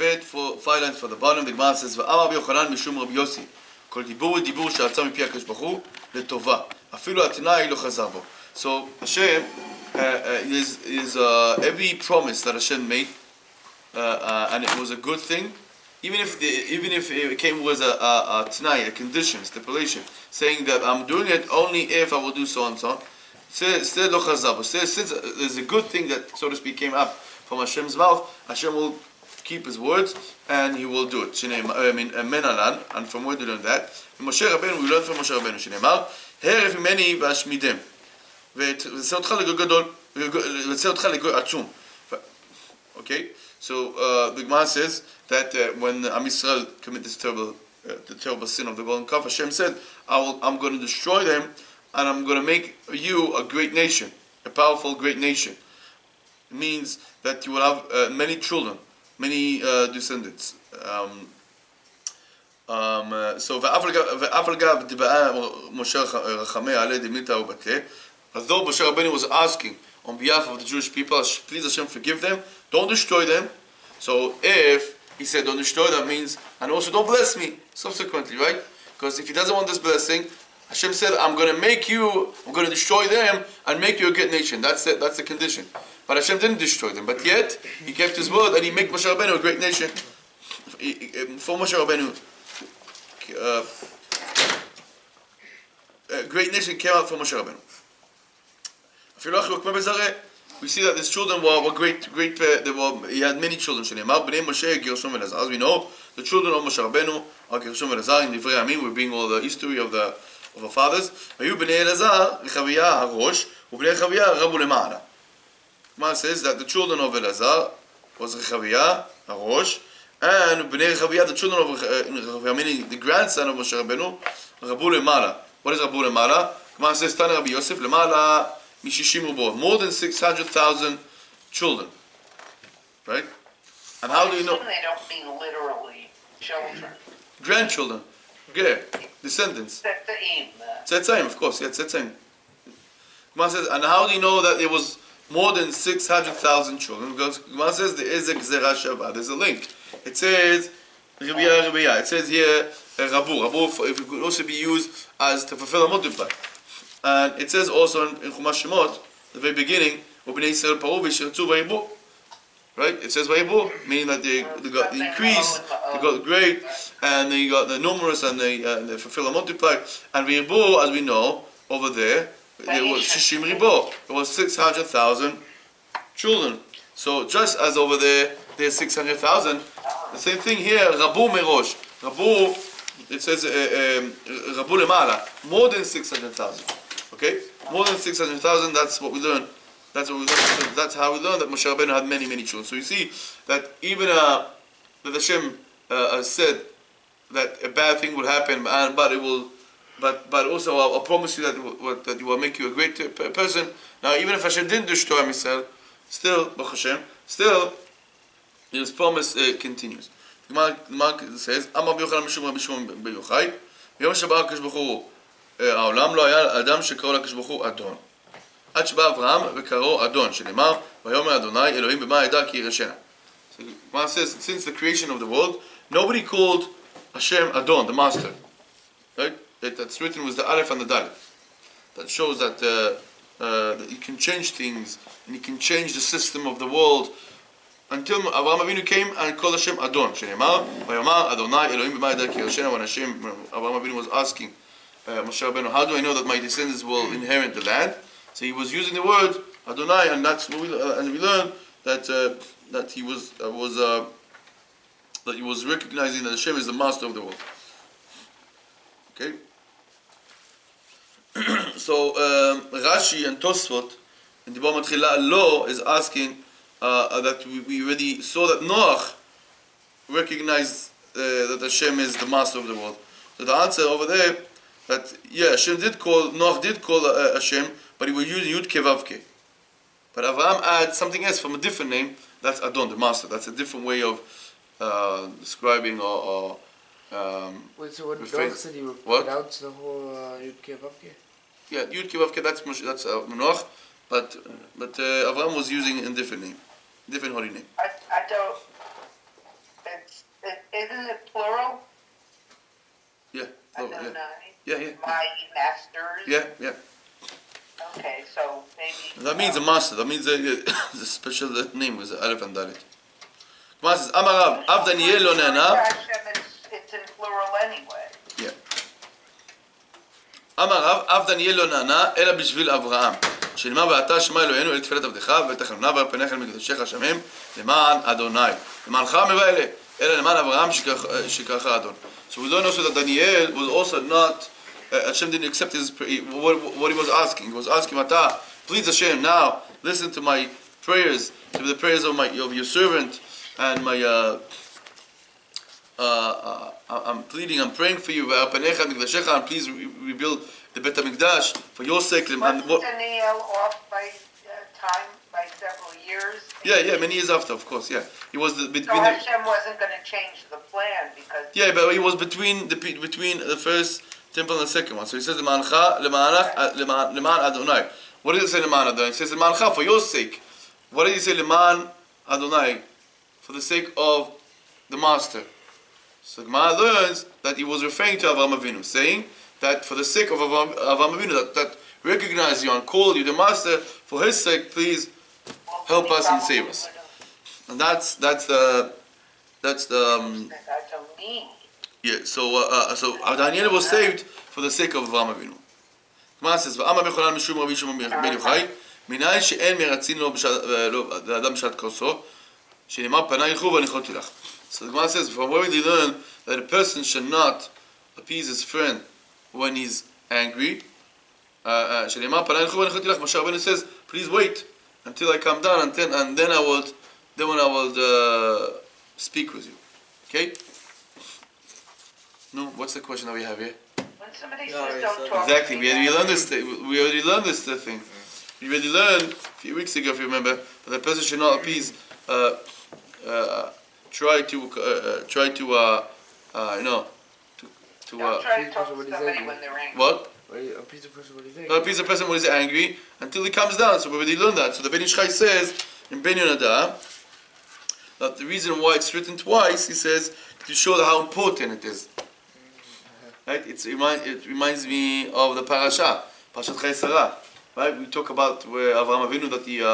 bit, 5 lines for the bottom. The Gemara says, "V'amar Rabbi Yochanan mishum Rabbi Yossi, kol dibur dibur she'atzah mipi HaKadosh Baruch Hu letova, afilu atnai lo chazar bo." So Hashem is every promise that Hashem made, and it was a good thing, even if it came with a tnai, a condition, stipulation, saying that I'm doing it only if I will do so and so on. Still lo chazar bo. Since there's a good thing that, so to speak, came up from Hashem's mouth, Hashem will keep His words and He will do it. Menalan, and from where do we learn that? Moshe Rabbeinu, we learn from Moshe Rabbeinu, שנאמר, הרף ממני ואשמידם, ותעשה אותך לגוי גדול, ותעשה אותך לגוי עצום. Okay, so the Gemara says that when Am Yisrael commit this terrible sin of the golden calf, Hashem said, I'm going to destroy them, and I'm going to make you a great nation, a powerful great nation. It means that you will have many children, many descendants. So although Moshe Rabbeinu was asking on behalf of the Jewish people, please Hashem forgive them, don't destroy them. So if he said don't destroy, that means, and also don't bless me subsequently, right? Because if he doesn't want this blessing, Hashem said, I'm going to destroy them and make you a great nation. That's it, that's the condition. But Hashem didn't destroy them. But yet, He kept His word and He made Moshe Rabbeinu a great nation. For Moshe Rabbeinu, a great nation came out from Moshe Rabbeinu. We see that his children were great. He had many children. As we know, the children of Moshe Rabbeinu are Gershom and Elazar. In Divrei Ahaim, we bring all the history of our fathers. Gemara says that the children of Elazar was Rechaviah, Harosh, and Bnei Rechaviah, the children of Rechaviah, meaning the grandson of Moshe Rabbeinu, Rabu Lemala. What is Rabu Lemala? Gemara says, Tana Rabbi Yosef, Lemala Mishishim Rubo, more than 600,000 children. Right? And how do you know? They don't mean literally children. Grandchildren. Okay. Descendants. Tzetzaim, of course. Yeah, Tzetzaim. Gemara says, and how do you know that it was more than 600,000 children? Because Gemara says there is a Gzerah Shavah. There's a link. It says, it says here, Rabu. Rabu, it could also be used as to fulfill a multiply. And it says also in Chumash Shemot, the very beginning, Ubnei Yisrael Paru v'shirtzu v'yibu. Right? It says v'yibu, meaning that they got the increase, they got great, and they got the numerous, and they fulfill a multiply. And v'yibu, as we know, over there, it was Shishim Ribo. It was 600,000 children. So just as over there, there's 600,000, the same thing here, Rabu Merosh. Rabu, it says Rabu Lemala, more than 600,000. Okay? More than 600,000, that's what we learn. That's how we learn that Moshe Rabbeinu had many, many children. So you see that even that Hashem said that a bad thing will happen, but it will. But also, I'll promise you that it will make you a great person. Now, even if Hashem didn't destroy Yisrael, still, Baruch Hashem, still, His promise continues. The Gemara says, "Amar Yochanan mishum Rabbi Shimon ben Yochai, Yom sheba HaKadosh Baruch Hu, העולם לא היה אדם שקראו לקדוש ברוך הוא אדון. עד שבא אברהם וקראו אדון, שנאמר, ויאמר אדוני אלוהים במה ידע כי ירשנה." So the Gemara says, since the creation of the world, nobody called Hashem Adon, the master. Right? That's written with the Aleph and the Dalet. That shows that you can change things and you can change the system of the world until Avraham Avinu came and called Hashem Adon. Shenemar, Vayomar Adonai Elohim b'ma yedar ki Yershena. When Avraham Avinu was asking Moshe Rabbeinu, how do I know that my descendants will inherit the land? So he was using the word Adonai, and that's what we learned that he was recognizing that Hashem is the master of the world. Okay. So Rashi and Tosfot in the Bama Tchila Lo is asking that we already saw that Noach recognized that Hashem is the master of the world. So the answer over there that Noach did call Hashem, but he was using Yud Kevavke. But Avraham adds something else from a different name. That's Adon, the master. That's a different way of describing or wait, so when Noach said he would pronounce the whole Yud Kevavke? Yeah, Yud Kevavke, that's Noach, but Avraham was using a different name, different holy name. I don't. In Isn't it plural? Yeah. Oh, yeah. Adonai? Yeah, yeah. My masters? Yeah, yeah. Okay, so maybe... That means a master. That means the special name was Aleph and Dalet. Gemara says, Amarav, Av Daniel lo nana. It's in plural anyway. Yeah. Amarav, Av Daniel lo nana, אלא בשביל אברהם. שנאמר ואתה שמע אלוהינו אל תפילת עבדך ותחנונה ועל פניך אל מקדשך השמם למען אדוני. למענך מבעלה, אלא למען אברהם שכרך אדון. So we learn also that Daniel was also not, Hashem didn't accept his, what he was asking. He was asking, Ata, please Hashem, now listen to my prayers, to the prayers of your servant, and my, I'm pleading, I'm praying for you, and please rebuild the Bet HaMikdash for your sake. Wasn't Daniel off by time, by several years? Yeah, many years after, of course, yeah. He was between. So Hashem wasn't going to change the plan because. Yeah, but he was between the first temple and the second one. So he says Leman Adonai. What does it say Leman Adonai? It says Lemancha for your sake. What did he say Leman Adonai? For the sake of the master. So Gemara learns that he was referring to Avraham Avinu, saying that for the sake of Avraham Avinu, that recognize you and call you the master, for his sake, please help us and save us. And that's the yeah. So Daniel was saved for the sake of Avraham Avinu. Gemara says, "V'amar mecholan mishum Rabbi Shimon ben Yochai, minay she'en meratzin lo l'adam b'shat korso, she'nemar panay yichu v'anichoti lach." So the Gemara says, from where we learn that a person should not appease his friend when he's angry. She'nemar panay yichu v'anichoti lach. Moshe Rabbeinu says, please wait until I come down, and then I will speak with you. Okay? No, what's the question that we have here? When somebody says don't talk exactly. to me, We already learned this thing. We already learned a few weeks ago, if you remember, that the person should not appease. Try to don't try to talk to somebody when they're angry. What? Appease the person when he's angry. Appease the person when he's angry until he comes down. So we already learned that. So the Ben Ish Chai says in Ben Yonada that the reason why it's written twice, he says, to show how important it is. Right? It reminds me of the parasha, Parashat Chai Sarah. Right? We talk about where Avraham Avinu, that he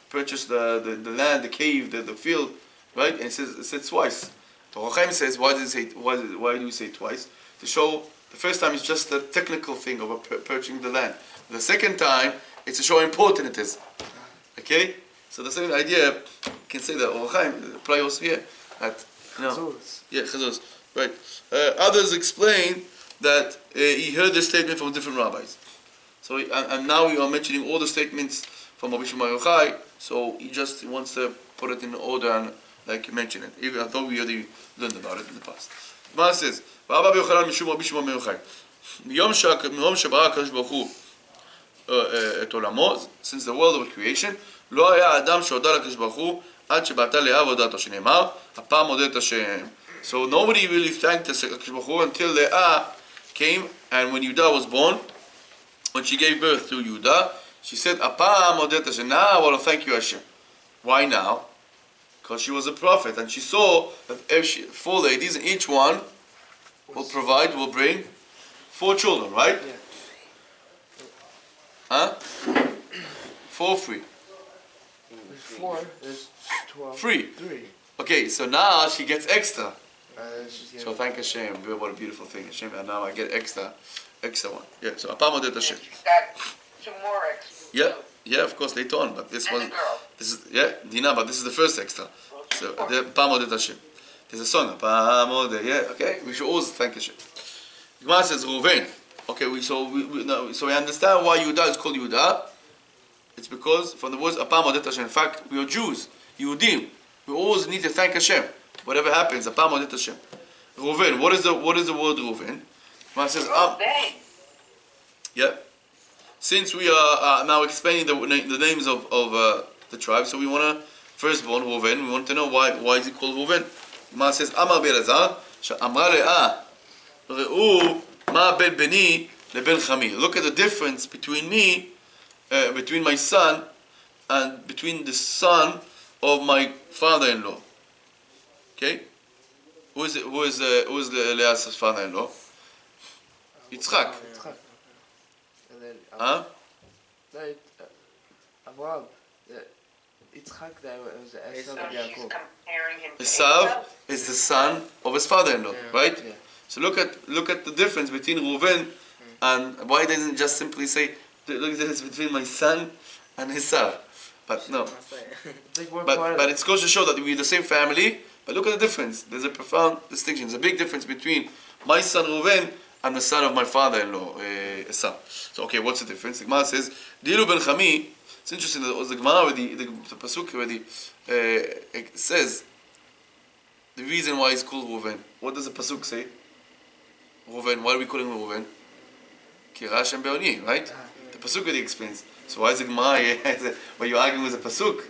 purchased the land, the cave, the field. Right? And it says twice. The Ahaim says, why do we say twice? To show the first time it's just a technical thing of purchasing the land. The second time, it's to show how important it is. Okay? So the same idea, you can say that Ahaim apply also here. That, yeah, Chazos. Right. Others explain that he heard this statement from different rabbis. So, and now we are mentioning all the statements from Rabbi Shimon ben Yochai, so he wants to put it in order and like mention it, even though we already learned about it in the past. Gemara says, "V'Abba b'Yochanan mishum Rabbi Shimon ben Yochai, miyom shebarah HaKadosh Baruch Hu et olamo, since the world of creation, lo haya adam shehoda l'Kadosh Baruch Hu ad shebarata le'ah v'hodato, shene'emar, apam modet Hashem." So nobody really thanked the HaKadosh Baruch Hu until Leah came, and when Yudah was born, when she gave birth to Yudah, she said, "Apam modet Hashem." Now I want to thank you, Hashem. Why now? Because she was a prophet, and she saw that if 4 ladies, and each one will bring 4 children, right? Yeah. Huh? 4 free. There's 4, there's 12. 3. 3. Okay, so now she gets extra. So thank Hashem. What a beautiful thing, Hashem. And now I get extra one. Yeah. So apam modet Hashem. She's got 2 more extras. Yeah, of course later on, but this And was a girl. Dina, but this is the first extra. So apam modet Hashem. There's a song. Apam modet. Yeah. Okay. We should always thank Hashem. Gemara says Reuven. Okay. So we understand why Yudah is called Yudah. It's because from the words apam modet Hashem. In fact, we are Jews, Yehudim. We always need to thank Hashem. Whatever happens, apam modet Hashem. Reuven. What is the word Reuven? Gemara says yeah. Since we are now explaining the names of the tribes, so we want to firstborn Reuven. We want to know why is he called Reuven. Gemara says Amar Be'elazar she'amra Leah re'u ma ben beni leben chami. Look at the difference between me, between my son, and between the son of my father-in-law. Okay. Who is Leah's father-in-law? Yitzchak. And then Huh? no, Abraham. Yitzchak there was Esav So and she's Yaakov. comparing him to Esav is the son of his father-in-law, right? Yeah. So look at the difference between Reuven and why doesn't it just simply say look at the difference between my son and Esav? But no. But it goes to show that we're the same family. But look at the difference. There's a profound distinction. There's a big difference between my son Reuven and the son of my father-in-law Esav. So okay, what's the difference? The Gemara says, "Dilu ben Chami." It's interesting that the Gemara already, the pasuk already says the reason why he's called Reuven. What does the pasuk say? Reuven. Why are we calling him Reuven? Kirash and Beoni, right? The pasuk already explains. So why is the Gemara? Why you arguing with the pasuk?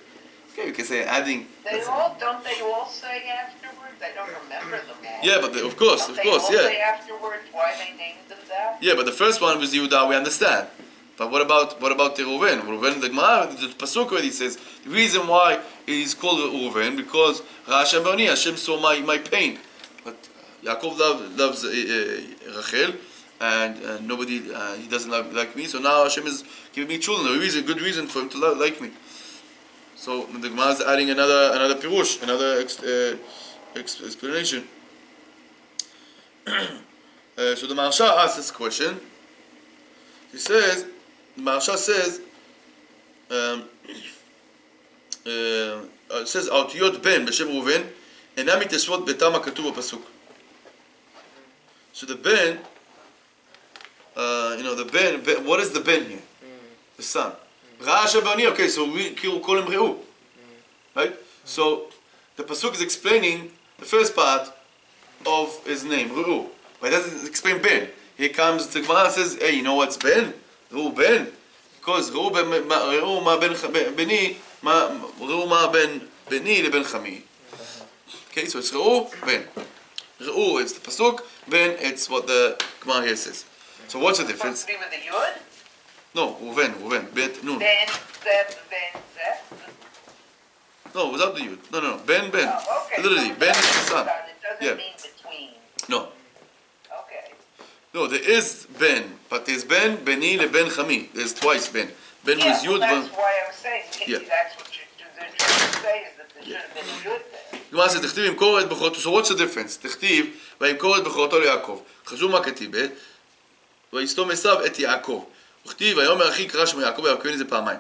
Okay, you can say adding. Don't they all say afterwards? I don't remember them all. Yeah, but of course, Don't they all yeah. say afterwards why they named them that? Yeah, but the first one was Yehuda, we understand. But what about the Reuven? Reuven, the Gemara, the pasuk already says the reason why he's called Reuven because Hashem Bani, Hashem saw my pain. But Yaakov loves Rachel, and nobody he doesn't like me. So now Hashem is giving me children. A good reason for him to like me. So the Gemara is adding another pirush, another explanation. So the Maharsha asks this question. He says, the Maharsha says, it says, האותיות בן בשם ראובן אינן מתיישבות בטעם הכתוב בפסוק. So the ben, the ben, what is the ben here? The son. Ra'asha b'ani, okay, so we call him Reu. Right? So the pasuk is explaining the first part of his name, Reu. But it doesn't explain ben. Here comes the Gemara and says, hey, you know what's ben? Reu ben. Because Reu ma ben beni, Reu ma ben beni le ben chami. Okay, so it's Reu ben. Reu, it's the pasuk. Ben, it's what the Gemara here says. So what's the difference? Supposed to be with the yud? No, Reuven, Bet, Nun. Ben, Ben. No, without the yud. No. Ben. Oh, okay. Literally, So Ben is the son. It doesn't mean between. No. Okay. No, there is Ben, but there's Ben, Beni, le Ben Chami. There's twice Ben. Ben with yud. That's why I was saying, Yeah. that's what the truth say is that there should have been a yud there. Gemara says, תכתיב ימכור את בכורתו. So what's the difference? תכתיב, וימכור את בכורתו ליעקב. חשוב מה כתיב, ויסתום עשיו את יעקב. וכתיב, ויאמר אחי קרא שמו יעקב, ויעקב זה פעמיים.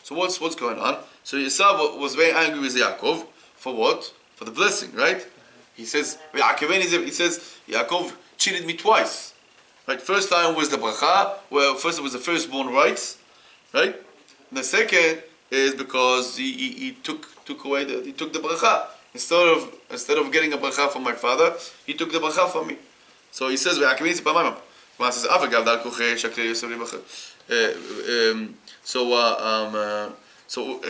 So what's going on? So Esav was very angry with Yaakov for what? For the blessing, right? He says, Yaakov cheated me twice. Right? First time was the bracha, well, first it was the firstborn rights, right? And the second is because he took the bracha. Instead of getting a bracha from my father, he took the bracha from me. So he says, so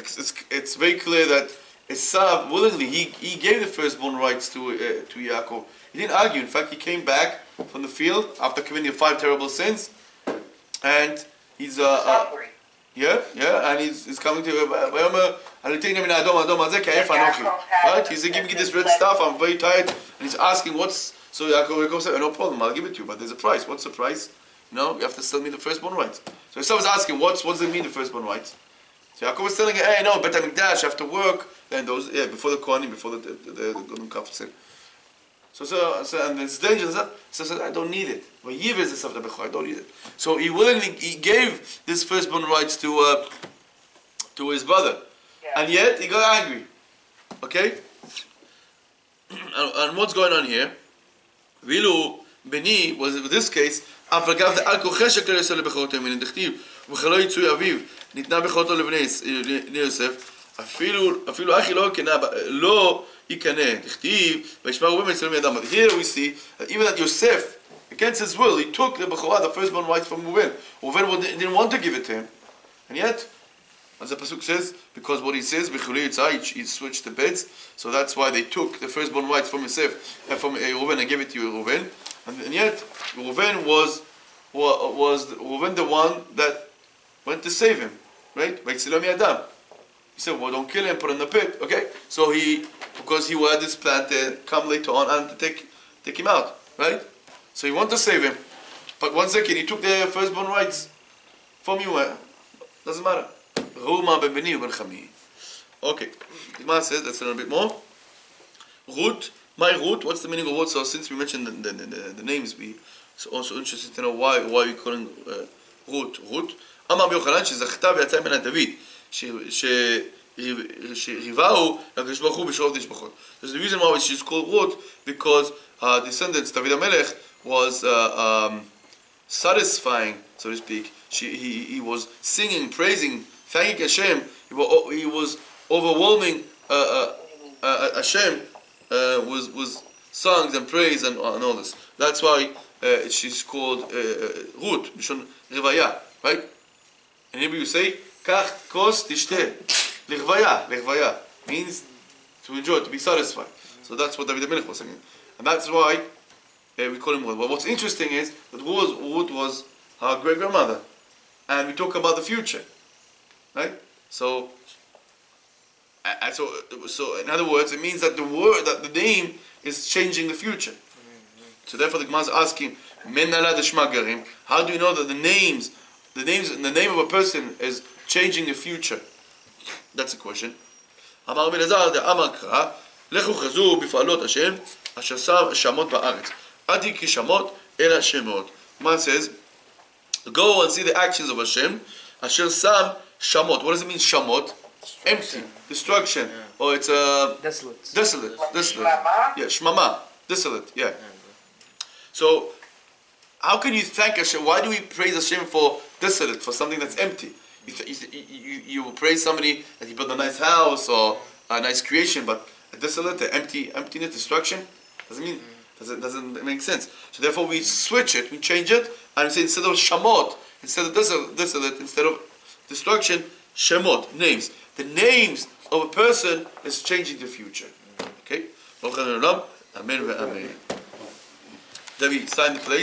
it's very clear that Esav willingly he gave the firstborn rights to Yaakov. He didn't argue. In fact, he came back from the field after committing 5 terrible sins, and he's hungry. and he's coming to right? He's giving me this red stuff. I'm very tired, and he's asking what's. So Yaakov said, no problem, I'll give it to you, but there's a price. What's the price? You have to sell me the firstborn rights. So Esav was asking, what does it mean, the firstborn rights? So Yaakov was telling him, hey, no, Bet HaMikdash, after work, then those, before the Kohanim, before the Golden Calf sin. So and it's dangerous. So I don't need it. I don't need it. So he gave this firstborn rights to his brother, and yet he got angry. Okay. And what's going on here? Vilu Beni was in this case. אף על כוחש הכרס לבכורתו מן דכתיב ובכלו יצוי אביו ניתנה בכורתו לבני יוסף אפילו אחי לא יקנה דכתיב וישמע ראובן ויצלם ידם. Here we see that even that Yosef against his will he took the Bechorah, the firstborn rights from Reuven. Reuven didn't want to give it to him, and yet as the pasuk says, because what he says he switched the beds, so that's why they took the firstborn rights from Yosef and from Reuven and gave it to Reuven. And yet, Reuven was Reuven the one that went to save him, right? Vayitzilam yadam. He said, well, don't kill him, put him in the pit. Okay? So because he had this plan to come later on and to take him out. Right? So he wanted to save him. But one second, he took the firstborn rights from you. Doesn't matter. Okay. The Gemara says, let's learn a bit more. Ruth. My Ruth, what's the meaning of Ruth? So since we mentioned the names, it's also interesting to know why we calling Ruth. Amar Yochanan שזכתה ויצאה ממנה דוד שריבהו לקדוש ברוך הוא בשעות תשבחות. There's the reason why she's called Ruth, because her descendants, David HaMelech, was satisfying, so to speak. He was singing, praising, thanking Hashem. He was overwhelming Hashem was songs and praise and all this. That's why she's called Ruth, Mishon Rivaya, right? In Hebrew you say, Kach kos tishteh. Lechvaya means to enjoy, to be satisfied. So that's what David HaMelech was saying. And that's why we call him Ruth. But what's interesting is that Ruth was her great-grandmother. And we talk about the future. Right? So in other words, it means that the name is changing the future. So therefore the Gemara is asking, how do you know that the name of a person is changing the future? That's a question. Amar Rabbi Elazar דאמר קרא, לכו חזו בפעלות השם, אשר שם שמות בארץ. אל תקרא שמות, אלא שמות. Gemara says, go and see the actions of Hashem, אשר שם שמות. What does it mean, שמות? Empty, destruction, or it's desolate. Yeah, shmama, desolate. Yeah. So, how can you thank Hashem? Why do we praise Hashem for desolate, for something that's empty? You will praise somebody that he built a nice house or a nice creation, but a desolate, emptiness, destruction doesn't make sense. So therefore, we switch it, we change it, and we say instead of shamot, instead of desolate, instead of destruction, shemot, names. The names of a person is changing the future. Okay? Amen. David, sign the place.